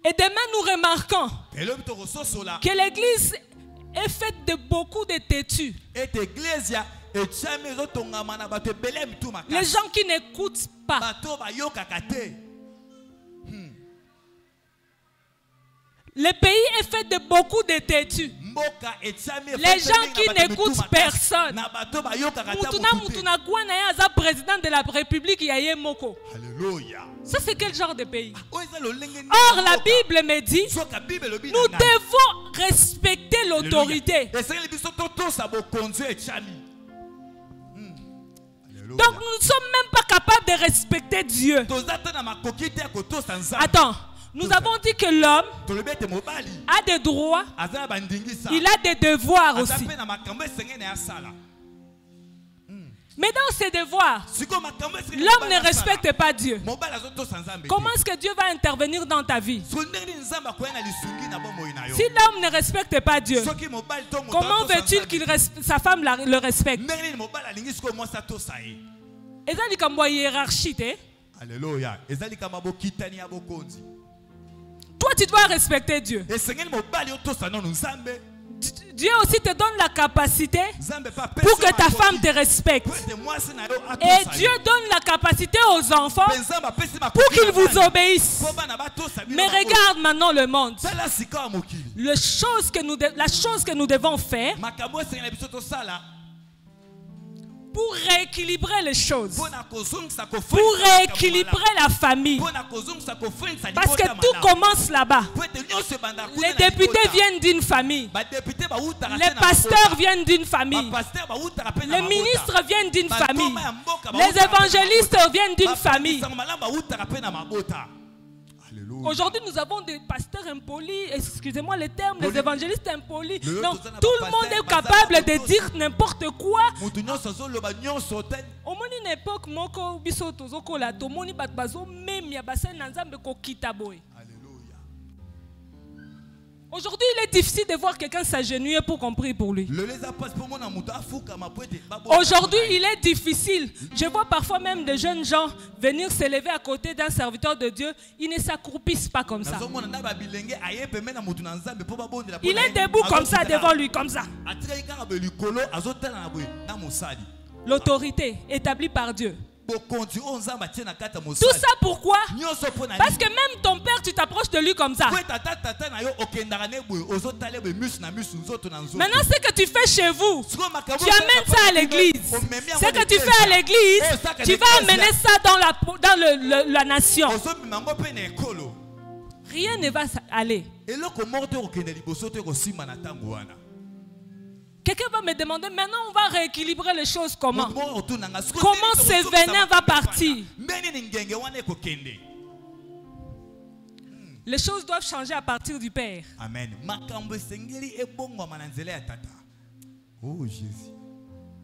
Et demain nous remarquons que l'église est faite de beaucoup de têtus. Les gens qui n'écoutent pas. Le pays est fait de beaucoup de têtus. Les gens qui n'écoutent personne. Président de la République, Alléluia. Ça, c'est quel genre de pays? Or, la Bible me dit, nous devons respecter l'autorité. Donc, nous ne sommes même pas capables de respecter Dieu. Attends. Nous avons dit que l'homme a des droits, il a des devoirs aussi. Mais dans ses devoirs, l'homme ne respecte pas Dieu. Comment est-ce que Dieu va intervenir dans ta vie? Si l'homme ne respecte pas Dieu, comment veut-il que sa femme le respecte? Et ça dit comme une hiérarchie. Alléluia. Toi, tu dois respecter Dieu. Dieu aussi te donne la capacité pour que ta femme te respecte. Et Dieu donne la capacité aux enfants pour qu'ils vous obéissent. Mais regarde maintenant le monde. La chose que nous devons faire pour rééquilibrer les choses, pour rééquilibrer la famille. Parce que tout commence là-bas. Les députés viennent d'une famille. Les pasteurs viennent d'une famille. Les ministres viennent d'une famille. Les évangélistes viennent d'une famille. Aujourd'hui, nous avons des pasteurs impolis, excusez-moi le terme, des évangélistes impolis. Donc, tout le monde est capable de dire n'importe quoi. Au moins, une époque, aujourd'hui, il est difficile de voir quelqu'un s'agenouiller pour qu'on prie pour lui. Aujourd'hui, il est difficile. Je vois parfois même des jeunes gens venir s'élever à côté d'un serviteur de Dieu. Ils ne s'accroupissent pas comme ça. Il est debout comme ça devant lui, comme ça. L'autorité établie par Dieu. Tout ça pourquoi? Parce que même ton père, tu t'approches de lui comme ça. Maintenant, ce que tu fais chez vous, tu amènes ça à l'église. Ce que tu fais à l'église, tu vas amener ça dans la nation. Rien ne va aller. Quelqu'un va me demander, maintenant on va rééquilibrer les choses comment? Comment ce venin va partir? Les choses doivent changer à partir du Père. Amen. Oh Jésus.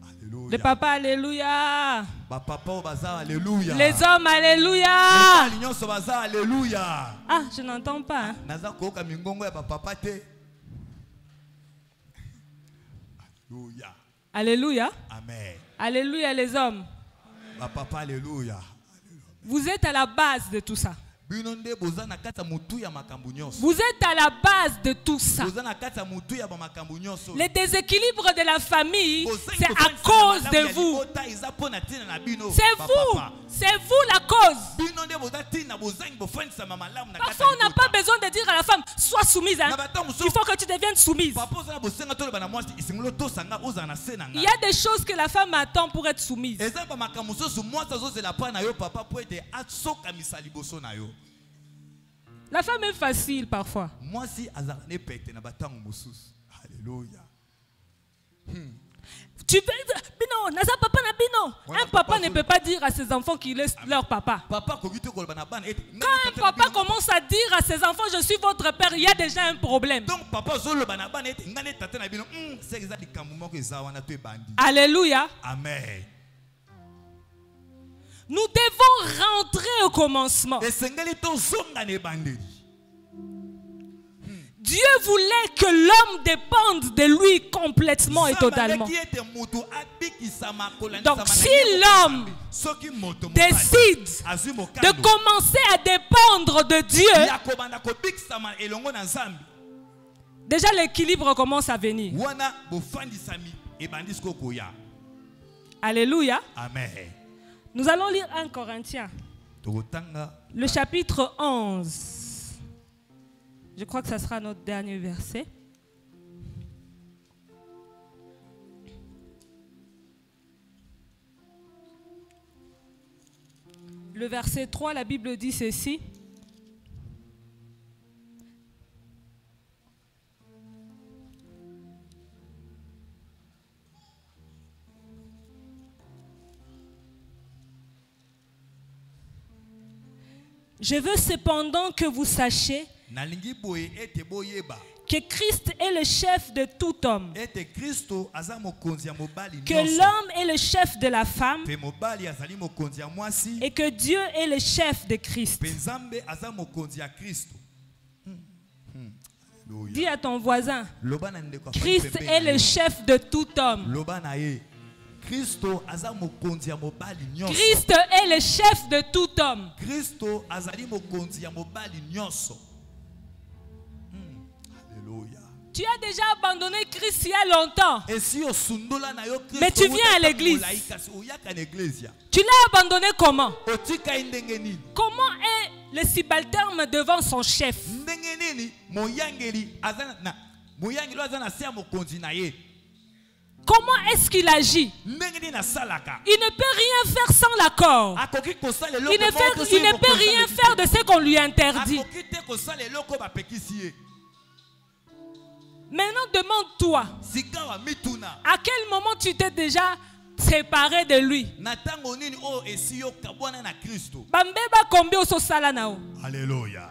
Alléluia. Les papas, alléluia. Alléluia. Les hommes, alléluia. Alléluia. Ah, je n'entends pas. Alléluia. Alléluia. Amen. Alléluia les hommes. Papa, alléluia. Vous êtes à la base de tout ça. Vous êtes à la base de tout ça. Le déséquilibre de la famille, c'est à cause de vous. C'est vous la cause. Parfois, on n'a pas besoin de dire à la femme, sois soumise. Hein. Il faut que tu deviennes soumise. Il y a des choses que la femme attend pour être soumise. La femme est facile parfois. Alléluia. Tu veux, Bino, Naza papa na Bino. Un papa ne peut pas dire à ses enfants qu'il est leur papa. Quand un papa commence à dire à ses enfants, je suis votre père, il y a déjà un problème. Alléluia. Amen. Nous devons rentrer au commencement. Dieu voulait que l'homme dépende de lui complètement et totalement. Donc si l'homme décide de commencer à dépendre de Dieu, déjà l'équilibre commence à venir. Alléluia. Amen. Nous allons lire 1 Corinthiens, le chapitre 11. Je crois que ça sera notre dernier verset. Le verset 3, la Bible dit ceci. Je veux cependant que vous sachiez que Christ est le chef de tout homme, ete Kristo aza mokonzi ya mobali que nyonso. l'homme est le chef de la femme Pe mobali azali mokonzi ya mwasi. et que Dieu est le chef de Christ. Pe Nzambe aza mokonzi ya Kristo. Dis à ton voisin, Loba na ndeko Christ pembeni est le yo. chef de tout homme. Loba na ye. Kristo aza mokonzi ya mobali nyonso. Christ est le chef de tout homme. Kristo azali mokonzi ya mobali nyonso. Alléluia. Tu as déjà abandonné Christ il y a longtemps. Et si osundola na yo Kristo, Mais tu viens à l'église. Tu l'as abandonné comment? Otika ndenge nini? Comment est le subalterne devant son chef? Ndenge nini moyangeli azana na moyangeli azana se ya mokonzi na ye. Comment est-ce qu'il agit? Il ne peut rien faire sans l'accord. Il ne peut rien faire de ce qu'on lui interdit. Maintenant, demande-toi, à quel moment tu t'es déjà séparé de lui? Bambeba combien au sala nao? Alléluia.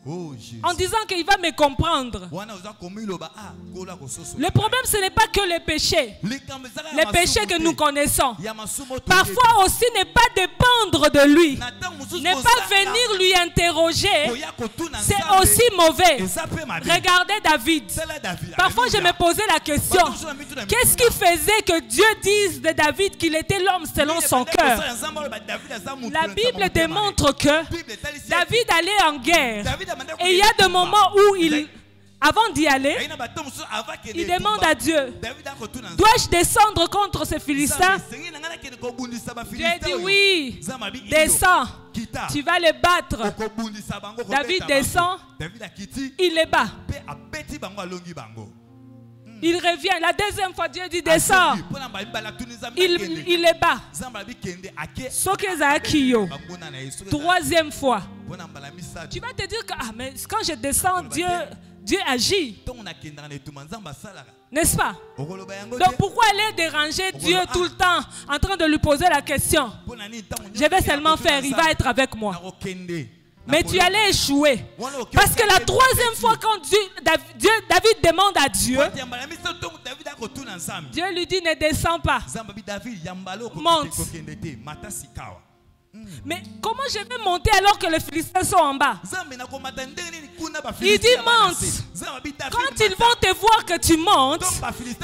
Oh, Jésus. En disant qu'il va me comprendre. Le problème, ce n'est pas que les péchés que nous connaissons. Parfois aussi, ne pas dépendre de lui, ne pas venir lui interroger, c'est aussi mauvais. Regardez David. Parfois, je me posais la question, qu'est-ce qui faisait que Dieu dise de David qu'il était l'homme selon son cœur? La Bible démontre que David allait en guerre. Et il y a des moments où avant d'y aller, il demande à Dieu, dois-je descendre contre ces Philistins? Dieu a dit oui, descends, tu vas les battre. David descend, il les bat. Il revient, la deuxième fois Dieu dit descends, il les bat. Troisième fois, tu vas te dire que mais quand je descends, Dieu agit. N'est-ce pas? Donc pourquoi aller déranger Dieu tout le temps en train de lui poser la question? Je vais seulement faire, il va être avec moi. Mais tu allais échouer. Parce que la troisième fois quand David demande à Dieu, Dieu lui dit ne descends pas, monte. Mais comment je vais monter alors que les Philistins sont en bas? Il dit monte. Quand ils vont te voir que tu montes,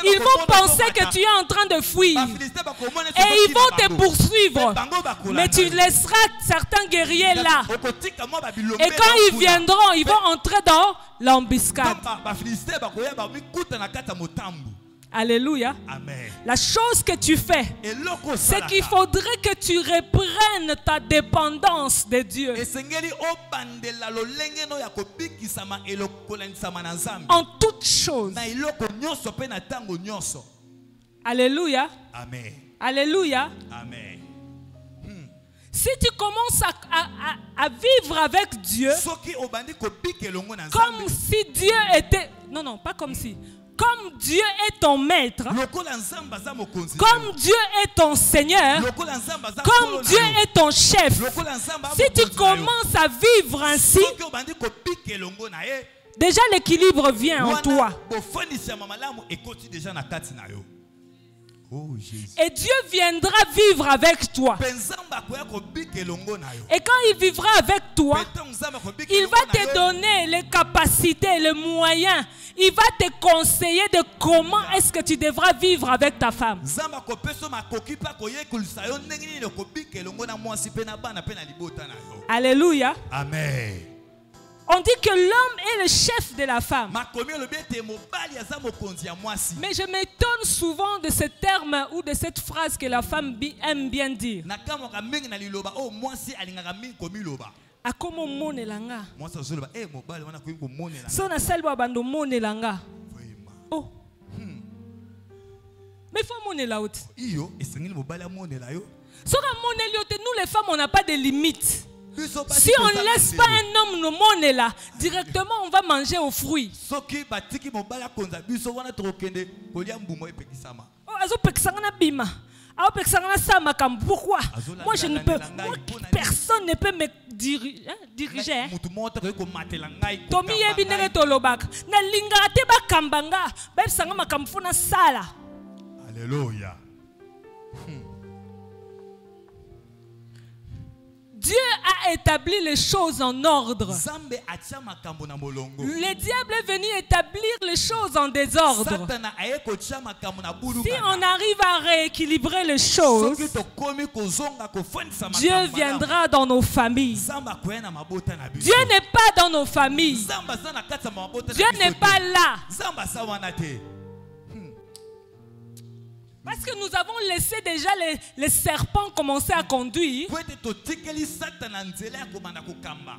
ils vont penser que tu es en train de fuir. Et ils vont te poursuivre. Mais tu laisseras certains guerriers là. Et quand ils viendront, ils vont entrer dans l'embuscade. Alléluia. Amen. La chose que tu fais, c'est qu'il faudrait que tu reprennes ta dépendance de Dieu. En toutes choses. Alléluia. Amen. Alléluia. Amen. Si tu commences à vivre avec Dieu, comme si Dieu était... Non, pas comme si. Comme Dieu est ton maître, comme Dieu est ton Seigneur, comme Dieu est ton chef, si tu commences à vivre ainsi, déjà l'équilibre vient en toi. Oh, Jésus. Et Dieu viendra vivre avec toi. Et quand il vivra avec toi, il va te donner les capacités, les moyens. Il va te conseiller de comment est-ce que tu devras vivre avec ta femme. Alléluia. Amen. On dit que l'homme est le chef de la femme. Mais je m'étonne souvent de ce terme ou de cette phrase que la femme aime bien dire. Akomo monelanga. Sona salwa bando monelanga. Oh. Mais il faut monela out. Sona moneliote, nous les femmes on n'a pas de limites. Si on ne laisse pas un homme nous monter là, directement on va manger aux fruits. Oh, azo pekisanga na bima. Pourquoi? Moi, je ne peux. Moi, personne ne peut me diriger. Hein? Tomi yebinere tolobak. Na linga te ba kambanga. Ba sanga makamfuna sala. Alléluia. Dieu a établi les choses en ordre. Le diable est venu établir les choses en désordre. Si on arrive à rééquilibrer les choses, Dieu viendra dans nos familles. Dieu n'est pas dans nos familles. Dieu n'est pas là. Parce que nous avons laissé déjà les serpents commencer à conduire.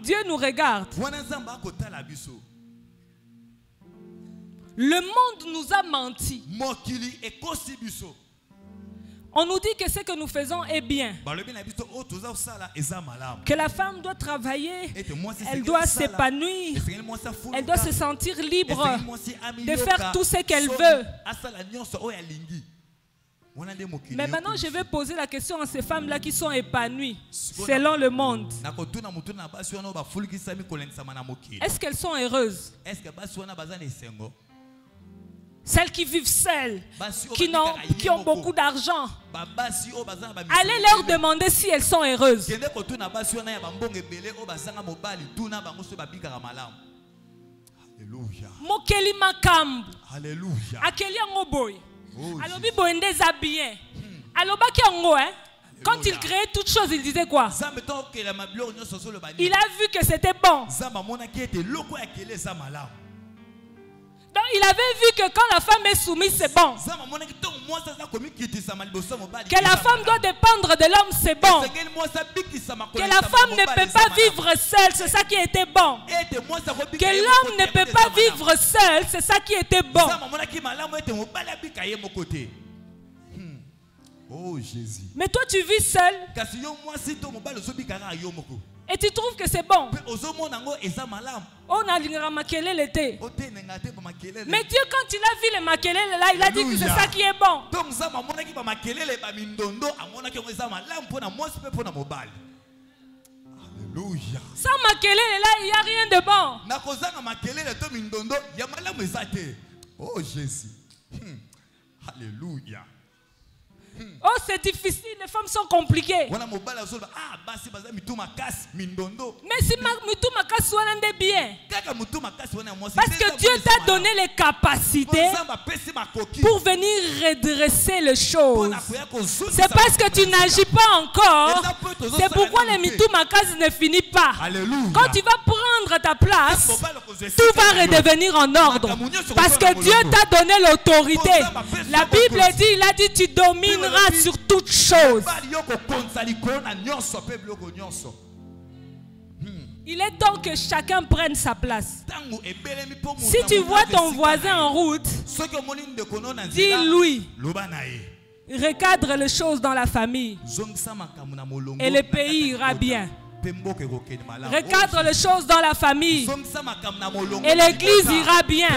Dieu nous regarde. Le monde nous a menti. On nous dit que ce que nous faisons est bien. Que la femme doit travailler, elle doit s'épanouir, elle doit se sentir libre de faire tout ce qu'elle veut. Mais maintenant, je vais poser la question à ces femmes-là qui sont épanouies selon le monde. Est-ce qu'elles sont heureuses? Celles qui vivent seules, qui ont beaucoup d'argent. Allez leur demander si elles sont heureuses. Mokeli makambu. Akeli angoboy. Alobi boendeza bien. Alobaki ango, hein? Quand il créait toutes choses, il disait quoi? Il a vu que c'était bon. Donc il avait vu que quand la femme est soumise, c'est bon. Que la femme doit dépendre de l'homme, c'est bon. Que la femme ne peut pas vivre seule, c'est ça qui était bon. Que l'homme ne peut pas vivre seul, c'est ça qui était bon. Oh Jésus. Mais toi tu vis seul. Et tu trouves que c'est bon. On a l'ingamakelele l'été. Mais Dieu, quand il a vu les makelele là, il a dit que c'est ça qui est bon. Alléluia. Sans makelele là, il n'y a rien de bon. Oh Jésus. Alléluia. Oh, c'est difficile, les femmes sont compliquées. Mais si Mitumakas soit bien, parce que Dieu t'a donné les capacités pour venir redresser les choses. C'est parce que tu n'agis pas encore. C'est pourquoi les Mitumakas ne finissent pas. Quand tu vas prendre ta place, tout va redevenir en ordre. Parce que Dieu t'a donné l'autorité. La Bible dit, il a dit, tu domineras sur toutes choses. Il est temps que chacun prenne sa place. Si tu vois ton voisin en route, dis-lui, recadre les choses dans la famille et le pays ira bien. Recadre les choses dans la famille et l'église ira bien.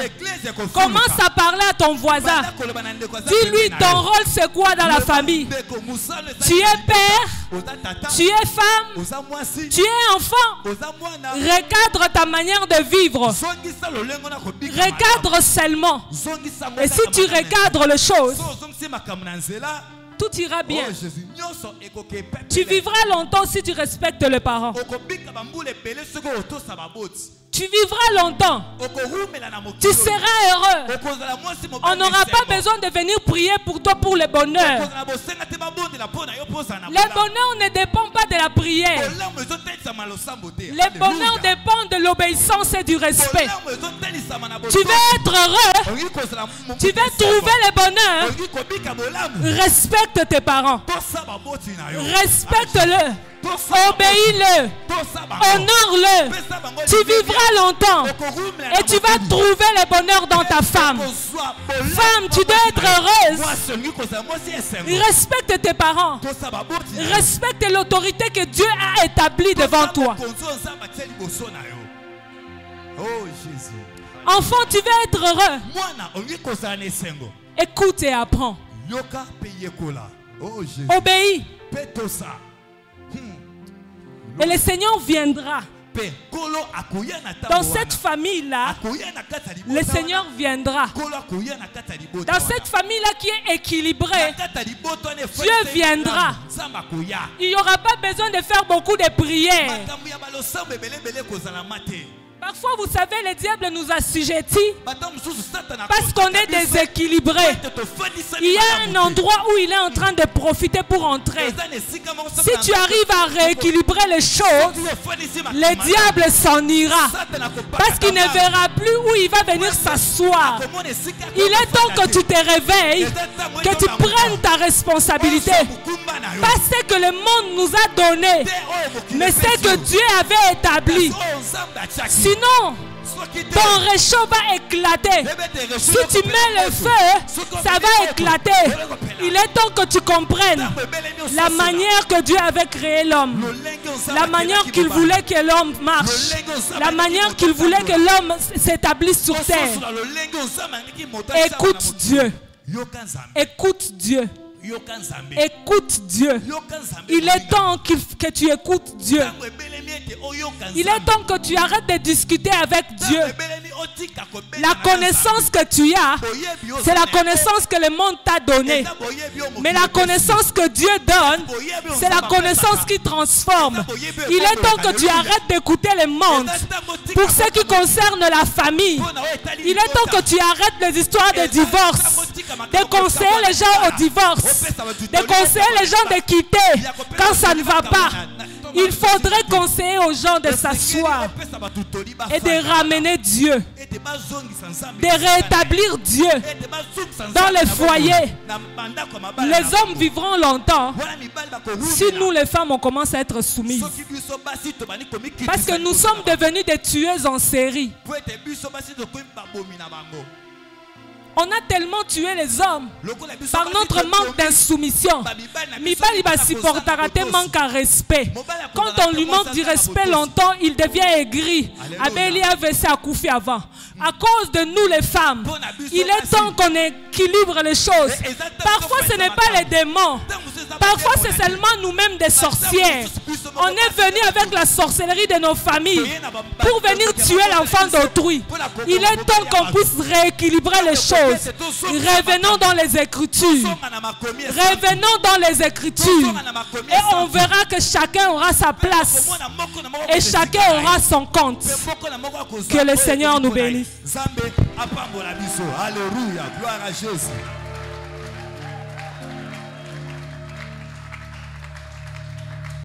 Commence à parler à ton voisin. Dis-lui ton rôle c'est quoi dans la famille. Tu es père, tu es femme, tu es enfant. Recadre ta manière de vivre. Recadre seulement. Et si tu recadres les choses, tout ira bien. Tu vivras longtemps si tu respectes les parents. Tu vivras longtemps. Tu seras heureux. On n'aura pas besoin de venir prier pour toi pour le bonheur. Le bonheur ne dépend pas de la prière. Le bonheur dépend de l'obéissance et du respect. Tu veux être heureux. Tu veux trouver le bonheur. Respecte tes parents. Respecte-le. Obéis-le. Honore-le. Tu vivras longtemps. Et tu vas trouver le bonheur dans ta femme. Femme, tu dois être heureuse. Respecte tes parents. Respecte l'autorité que Dieu a établie devant toi. Enfant, tu veux être heureux. Écoute et apprends. Oh Jésus. Obéis. Péto ça. Et le Seigneur viendra. Dans cette famille-là, le Seigneur viendra. Dans cette famille-là qui est équilibrée, Dieu viendra. Il n'y aura pas besoin de faire beaucoup de prières. Parfois, vous savez, le diable nous assujettit parce qu'on est déséquilibré. Il y a un endroit où il est en train de profiter pour entrer. Si tu arrives à rééquilibrer les choses, le diable s'en ira. Parce qu'il ne verra plus où il va venir s'asseoir. Il est temps que tu te réveilles, que tu prennes ta responsabilité. Pas ce que le monde nous a donné, mais ce que Dieu avait établi. Sinon, ton réchaud va éclater. Si tu mets le feu, ça va éclater. Il est temps que tu comprennes la manière que Dieu avait créé l'homme. La manière qu'il voulait que l'homme marche. La manière qu'il voulait que l'homme s'établisse sur terre. Écoute Dieu. Écoute Dieu. Écoute Dieu. Il est temps que tu écoutes Dieu. Il est temps que tu arrêtes de discuter avec Dieu. La connaissance que tu as, c'est la connaissance que le monde t'a donnée. Mais la connaissance que Dieu donne, c'est la connaissance qui transforme. Il est temps que tu arrêtes d'écouter le monde. Pour ce qui concerne la famille, il est temps que tu arrêtes les histoires de divorce, de conseiller les gens au divorce, de conseiller les gens de quitter quand ça ne va pas. Il faudrait conseiller aux gens de s'asseoir et de ramener Dieu, de rétablir Dieu dans les foyers. Les hommes vivront longtemps si nous les femmes on commence à être soumises. Parce que nous sommes devenus des tueuses en série. On a tellement tué les hommes par notre manque d'insoumission. Mibali va supportera te manque à respect. Quand on lui manque du respect longtemps, il devient aigri. Abeli avait ça à couper avant. À cause de nous les femmes, il est temps qu'on équilibre les choses. Parfois ce n'est pas les démons. Parfois c'est seulement nous-mêmes des sorcières. On est venu avec la sorcellerie de nos familles pour venir tuer l'enfant d'autrui. Il est temps qu'on puisse rééquilibrer les choses. Revenons dans les Écritures. Revenons dans les Écritures. Et on verra que chacun aura sa place. Et chacun aura son compte. Que le Seigneur nous bénisse. Alléluia, gloire à Jésus.